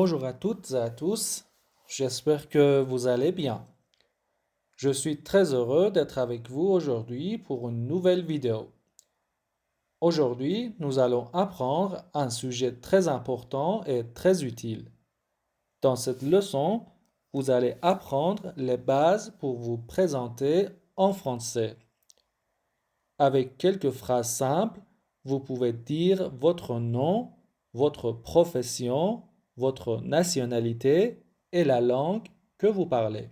Bonjour à toutes et à tous, j'espère que vous allez bien. Je suis très heureux d'être avec vous aujourd'hui pour une nouvelle vidéo. Aujourd'hui, nous allons apprendre un sujet très important et très utile. Dans cette leçon, vous allez apprendre les bases pour vous présenter en français. Avec quelques phrases simples, vous pouvez dire votre nom, votre profession, votre nationalité et la langue que vous parlez.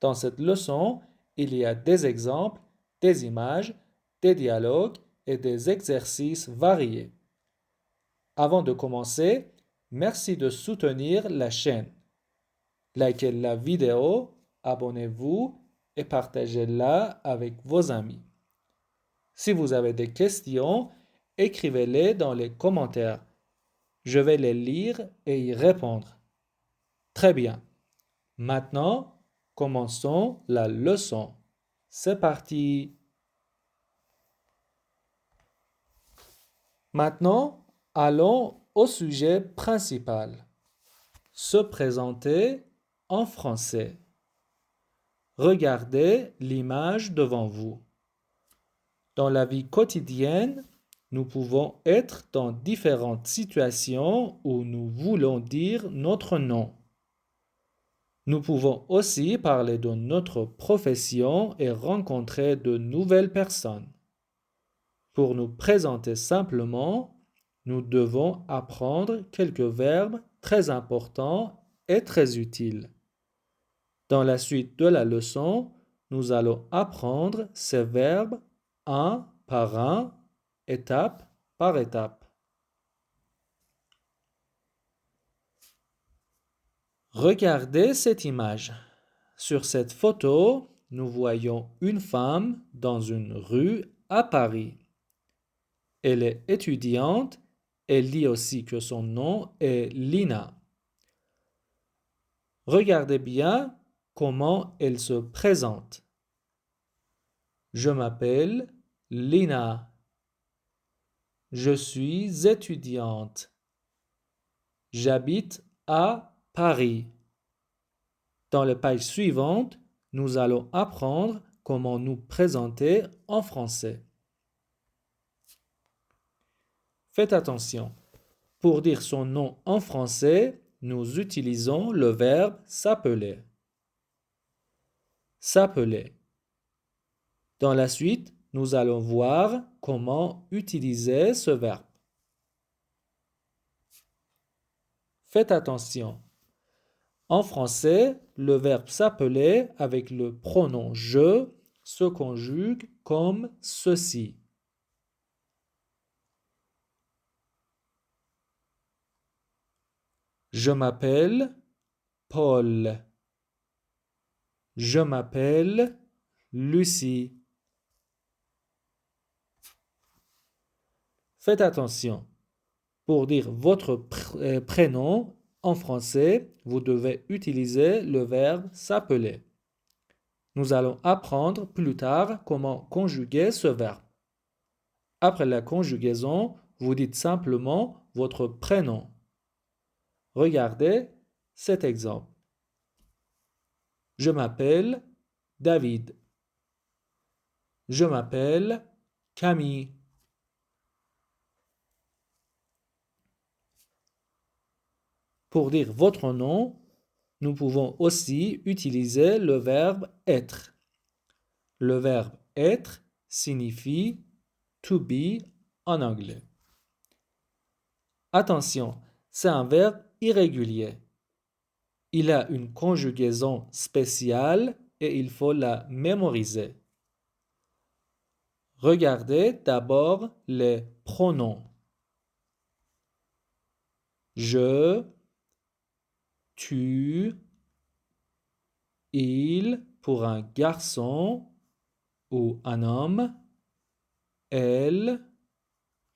Dans cette leçon, il y a des exemples, des images, des dialogues et des exercices variés. Avant de commencer, merci de soutenir la chaîne. Likez la vidéo, abonnez-vous et partagez-la avec vos amis. Si vous avez des questions, écrivez-les dans les commentaires. Je vais les lire et y répondre. Très bien. Maintenant, commençons la leçon. C'est parti. Maintenant, allons au sujet principal. Se présenter en français. Regardez l'image devant vous. Dans la vie quotidienne, nous pouvons être dans différentes situations où nous voulons dire notre nom. Nous pouvons aussi parler de notre profession et rencontrer de nouvelles personnes. Pour nous présenter simplement, nous devons apprendre quelques verbes très importants et très utiles. Dans la suite de la leçon, nous allons apprendre ces verbes un par un, étape par étape. Regardez cette image. Sur cette photo, nous voyons une femme dans une rue à Paris. Elle est étudiante. Elle dit aussi que son nom est Lina. Regardez bien comment elle se présente. Je m'appelle Lina. Je suis étudiante. J'habite à Paris. Dans la page suivante, nous allons apprendre comment nous présenter en français. Faites attention. Pour dire son nom en français, nous utilisons le verbe s'appeler. S'appeler. Dans la suite, nous allons voir comment utiliser ce verbe. Faites attention. En français, le verbe s'appeler avec le pronom je se conjugue comme ceci. Je m'appelle Paul. Je m'appelle Lucie. Faites attention. Pour dire votre prénom en français, vous devez utiliser le verbe s'appeler. Nous allons apprendre plus tard comment conjuguer ce verbe. Après la conjugaison, vous dites simplement votre prénom. Regardez cet exemple. Je m'appelle David. Je m'appelle Camille. Pour dire votre nom, nous pouvons aussi utiliser le verbe être. Le verbe être signifie to be en anglais. Attention, c'est un verbe irrégulier. Il a une conjugaison spéciale et il faut la mémoriser. Regardez d'abord les pronoms. Je, tu, il pour un garçon ou un homme, elle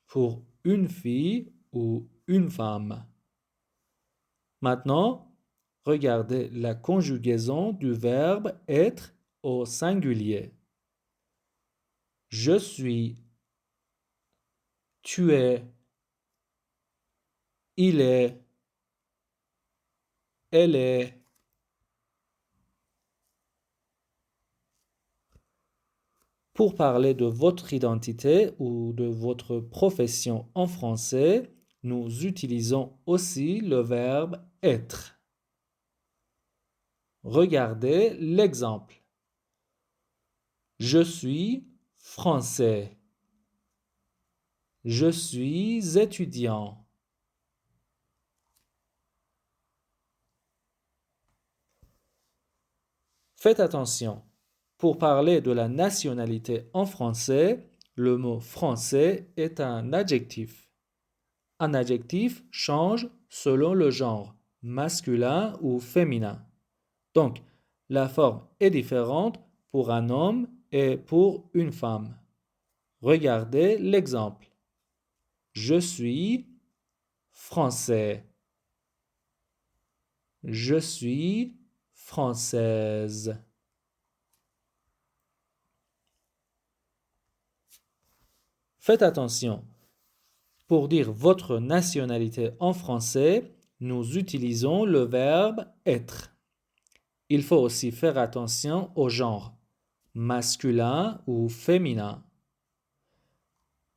pour une fille ou une femme. Maintenant, regardez la conjugaison du verbe être au singulier. Je suis, tu es, il est, Elle est. Pour parler de votre identité ou de votre profession en français, nous utilisons aussi le verbe être. Regardez l'exemple. Je suis français. Je suis étudiant. Faites attention. Pour parler de la nationalité en français, le mot français est un adjectif. Un adjectif change selon le genre, masculin ou féminin. Donc, la forme est différente pour un homme et pour une femme. Regardez l'exemple. Je suis français. Je suis française. Faites attention. Pour dire votre nationalité en français, nous utilisons le verbe être. Il faut aussi faire attention au genre, masculin ou féminin.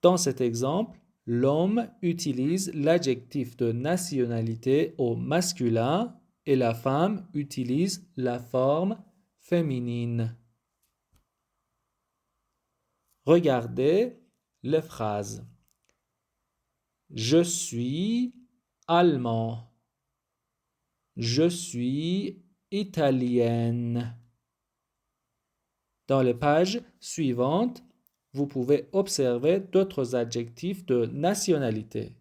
Dans cet exemple, l'homme utilise l'adjectif de nationalité au masculin et la femme utilise la forme féminine. Regardez les phrases. Je suis allemand. Je suis italienne. Dans les pages suivantes, vous pouvez observer d'autres adjectifs de nationalité.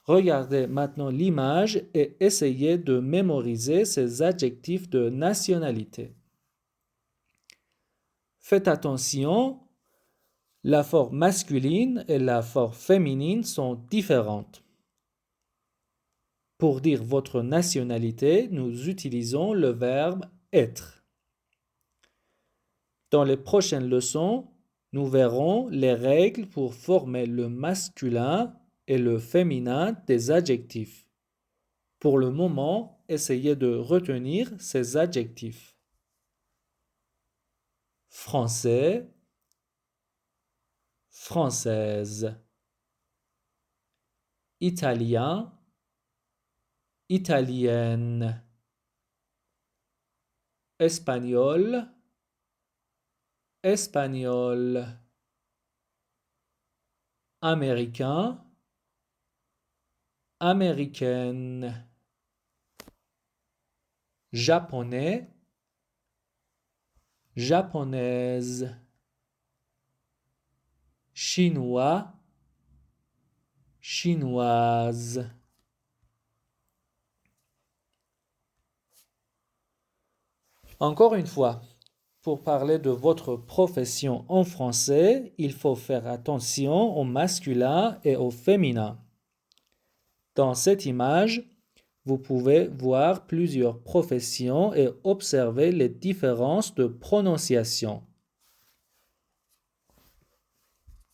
Regardez maintenant l'image et essayez de mémoriser ces adjectifs de nationalité. Faites attention, la forme masculine et la forme féminine sont différentes. Pour dire votre nationalité, nous utilisons le verbe être. Dans les prochaines leçons, nous verrons les règles pour former le masculin et le féminin des adjectifs. Pour le moment, essayez de retenir ces adjectifs. Français, française. Italien, italienne. Espagnol, espagnol. Américain, américaine. Japonais, japonaise. Chinois, chinoise. Encore une fois, pour parler de votre profession en français, il faut faire attention au masculin et au féminin. Dans cette image, vous pouvez voir plusieurs professions et observer les différences de prononciation.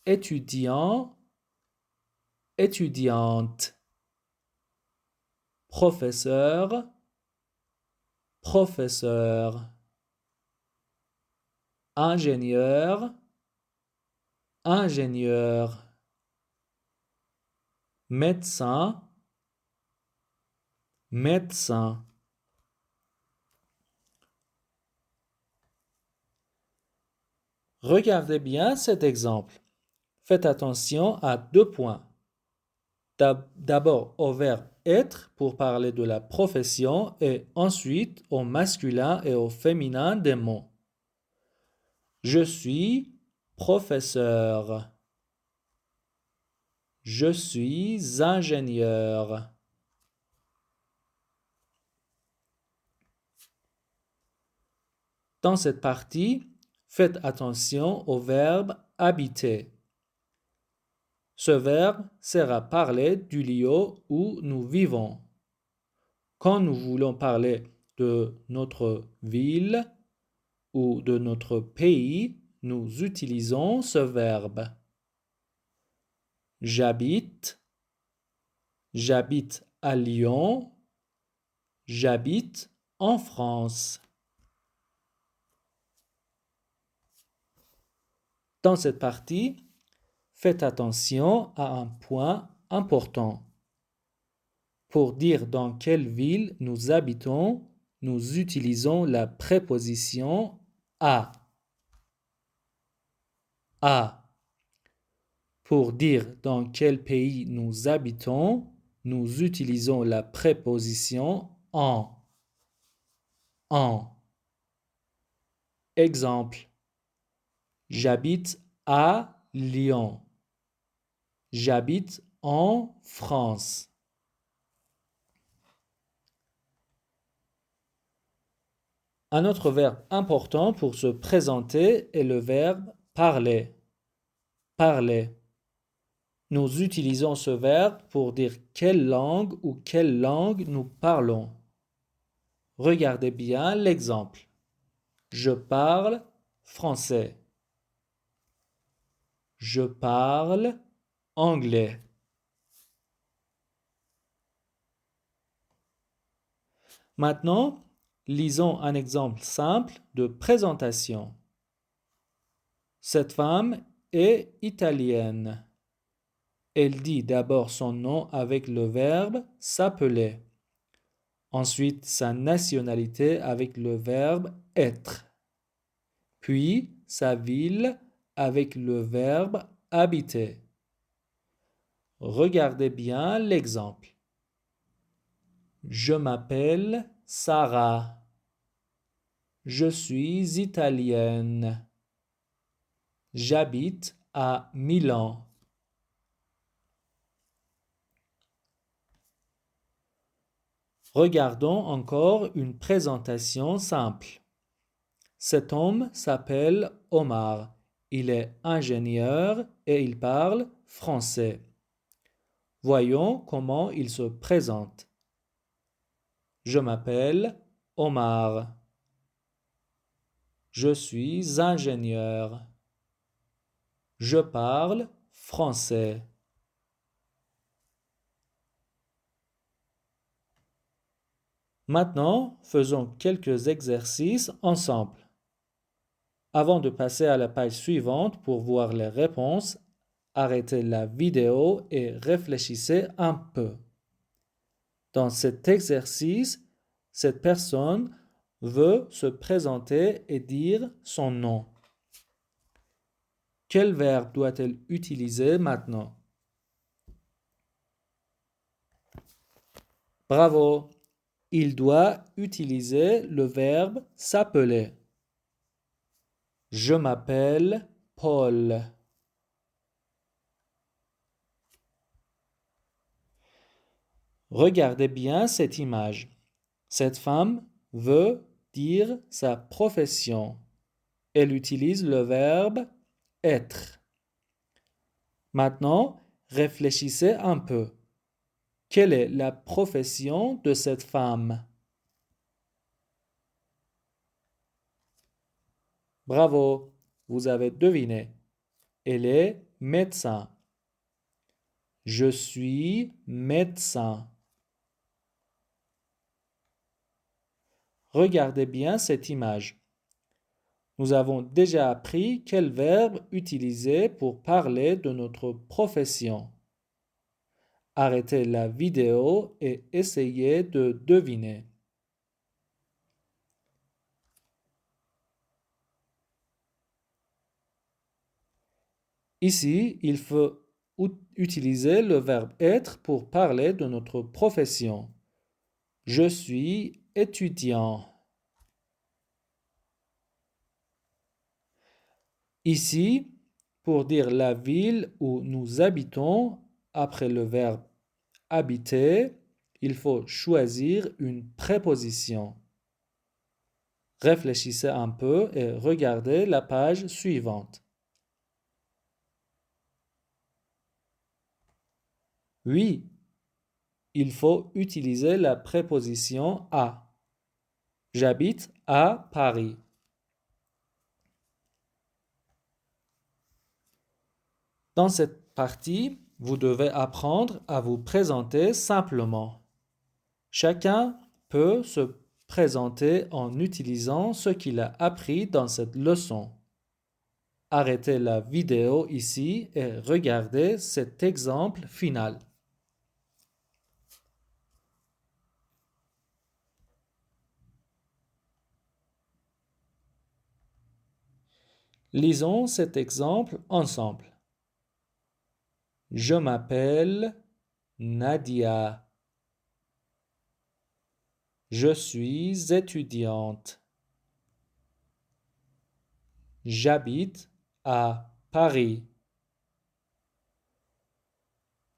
Étudiant, étudiante. Professeur, professeur. Ingénieur, ingénieur. Médecin, médecin. Regardez bien cet exemple. Faites attention à 2 points. D'abord au verbe être pour parler de la profession et ensuite au masculin et au féminin des mots. Je suis professeur. Je suis ingénieur. Dans cette partie, faites attention au verbe habiter. Ce verbe sert à parler du lieu où nous vivons. Quand nous voulons parler de notre ville ou de notre pays, nous utilisons ce verbe. J'habite, J'habite à Lyon. J'habite en France. Dans cette partie, faites attention à un point important. Pour dire dans quelle ville nous habitons, nous utilisons la préposition à. À. Pour dire dans quel pays nous habitons, nous utilisons la préposition en. En. Exemple. J'habite à Lyon. J'habite en France. Un autre verbe important pour se présenter est le verbe parler. Parler. Nous utilisons ce verbe pour dire quelle langue ou quelle langue nous parlons. Regardez bien l'exemple. Je parle français. Je parle anglais. Maintenant, lisons un exemple simple de présentation. Cette femme est italienne. Elle dit d'abord son nom avec le verbe s'appeler. Ensuite, sa nationalité avec le verbe être. Puis, sa ville avec le verbe habiter. Regardez bien l'exemple. Je m'appelle Sarah. Je suis italienne. J'habite à Milan. Regardons encore une présentation simple. Cet homme s'appelle Omar. Il est ingénieur et il parle français. Voyons comment il se présente. Je m'appelle Omar. Je suis ingénieur. Je parle français. Maintenant, faisons quelques exercices ensemble. Avant de passer à la page suivante pour voir les réponses, arrêtez la vidéo et réfléchissez un peu. Dans cet exercice, cette personne veut se présenter et dire son nom. Quel verbe doit-elle utiliser maintenant? Bravo! Il doit utiliser le verbe s'appeler. Je m'appelle Paul. Regardez bien cette image. Cette femme veut dire sa profession. Elle utilise le verbe être. Maintenant, réfléchissez un peu. Quelle est la profession de cette femme? Bravo, vous avez deviné. Elle est médecin. Je suis médecin. Regardez bien cette image. Nous avons déjà appris quel verbe utiliser pour parler de notre profession. Arrêtez la vidéo et essayez de deviner. Ici, il faut utiliser le verbe être pour parler de notre profession. Je suis étudiant. Ici, pour dire la ville où nous habitons, après le verbe habiter, il faut choisir une préposition. Réfléchissez un peu et regardez la page suivante. Oui, il faut utiliser la préposition à. J'habite à Paris. Dans cette partie, Vous devez apprendre à vous présenter simplement. Chacun peut se présenter en utilisant ce qu'il a appris dans cette leçon. Arrêtez la vidéo ici et regardez cet exemple final. Lisons cet exemple ensemble. Je m'appelle Nadia. Je suis étudiante. J'habite à Paris.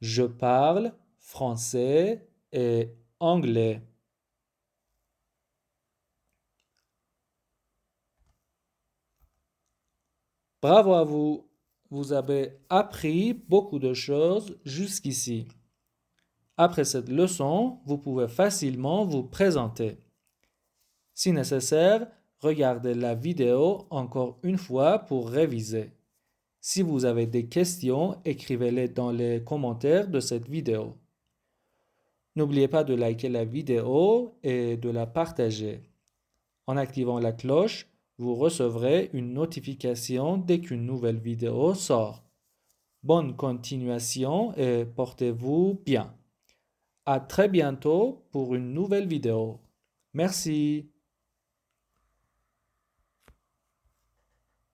Je parle français et anglais. Bravo à vous! Vous avez appris beaucoup de choses jusqu'ici. Après cette leçon, vous pouvez facilement vous présenter. Si nécessaire, regardez la vidéo encore une fois pour réviser. Si vous avez des questions, écrivez-les dans les commentaires de cette vidéo. N'oubliez pas de liker la vidéo et de la partager. En activant la cloche, vous recevrez une notification dès qu'une nouvelle vidéo sort. Bonne continuation et portez-vous bien. À très bientôt pour une nouvelle vidéo. Merci.